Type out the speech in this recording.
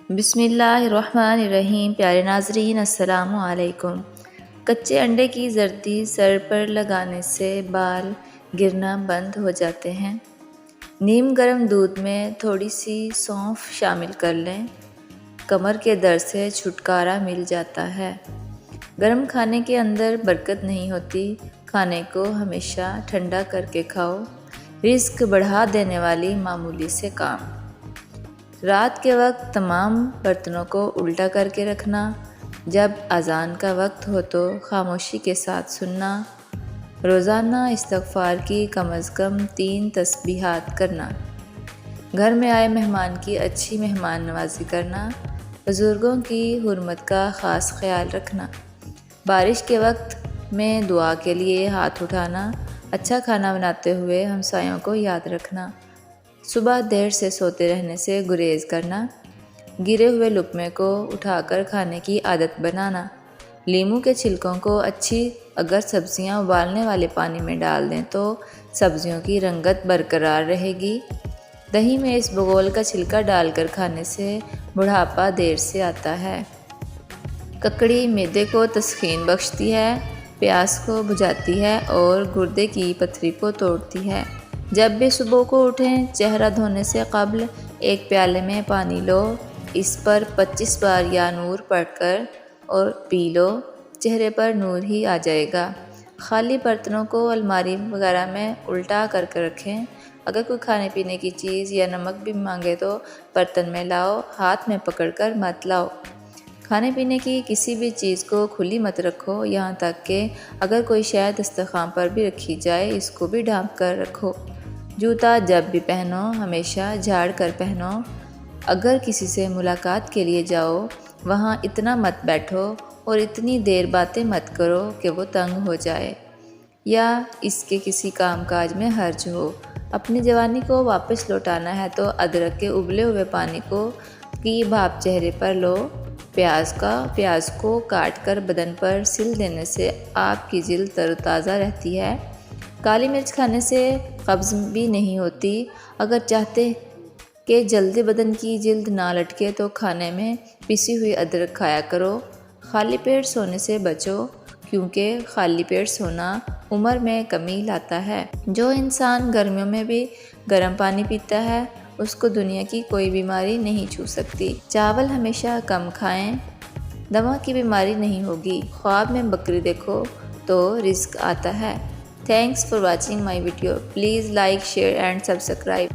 بسم اللہ الرحمن الرحیم۔ پیارے ناظرین السلام علیکم۔ کچے انڈے کی زردی سر پر لگانے سے بال گرنا بند ہو جاتے ہیں۔ نیم گرم دودھ میں تھوڑی سی سونف شامل کر لیں، کمر کے درد سے چھٹکارا مل جاتا ہے۔ گرم کھانے کے اندر برکت نہیں ہوتی، کھانے کو ہمیشہ ٹھنڈا کر کے کھاؤ۔ رزق بڑھا دینے والی معمولی سے کام۔ رات کے وقت تمام برتنوں کو الٹا کر کے رکھنا، جب اذان کا وقت ہو تو خاموشی کے ساتھ سننا۔ روزانہ استغفار کی کم از کم 3 تسبیحات کرنا۔ گھر میں آئے مہمان کی اچھی مہمان نوازی کرنا۔ بزرگوں کی حرمت کا خاص خیال رکھنا۔ بارش کے وقت میں دعا کے لیے ہاتھ اٹھانا۔ اچھا کھانا بناتے ہوئے ہمسایوں کو یاد رکھنا۔ صبح دیر سے سوتے رہنے سے گریز کرنا۔ گرے ہوئے لقمے کو اٹھا کر کھانے کی عادت بنانا۔ لیموں کے چھلکوں کو اگر سبزیاں ابالنے والے پانی میں ڈال دیں تو سبزیوں کی رنگت برقرار رہے گی۔ دہی میں اس بغول کا چھلکا ڈال کر کھانے سے بڑھاپا دیر سے آتا ہے۔ ککڑی معدے کو تسکین بخشتی ہے، پیاس کو بجھاتی ہے اور گردے کی پتھری کو توڑتی ہے۔ جب بھی صبح کو اٹھیں، چہرہ دھونے سے قبل ایک پیالے میں پانی لو، اس پر 25 بار یا نور پڑھ کر اور پی لو، چہرے پر نور ہی آ جائے گا۔ خالی برتنوں کو الماری وغیرہ میں الٹا کر کے رکھیں۔ اگر کوئی کھانے پینے کی چیز یا نمک بھی مانگے تو برتن میں لاؤ، ہاتھ میں پکڑ کر مت لاؤ۔ کھانے پینے کی کسی بھی چیز کو کھلی مت رکھو، یہاں تک کہ اگر کوئی شے دسترخوان پر بھی رکھی جائے اس کو بھی ڈھانپ کر رکھو۔ جوتا جب بھی پہنو ہمیشہ جھاڑ کر پہنو۔ اگر کسی سے ملاقات کے لیے جاؤ، وہاں اتنا مت بیٹھو اور اتنی دیر باتیں مت کرو کہ وہ تنگ ہو جائے یا اس کے کسی کام کاج میں حرج ہو۔ اپنی جوانی کو واپس لوٹانا ہے تو ادرک کے ابلے ہوئے پانی کی بھاپ چہرے پر لو۔ پیاز کو کاٹ کر بدن پر سل دینے سے آپ کی جلد تر و تازہ رہتی ہے۔ کالی مرچ کھانے سے قبض بھی نہیں ہوتی۔ اگر چاہتے کہ جلدی بدن کی جلد نہ لٹکے تو کھانے میں پسی ہوئی ادرک کھایا کرو۔ خالی پیٹ سونے سے بچو، کیونکہ خالی پیٹ سونا عمر میں کمی لاتا ہے۔ جو انسان گرمیوں میں بھی گرم پانی پیتا ہے اس کو دنیا کی کوئی بیماری نہیں چھو سکتی۔ چاول ہمیشہ کم کھائیں، دمہ کی بیماری نہیں ہوگی۔ خواب میں بکری دیکھو تو رزق آتا ہے۔ Thanks for watching my video. Please like, share and subscribe.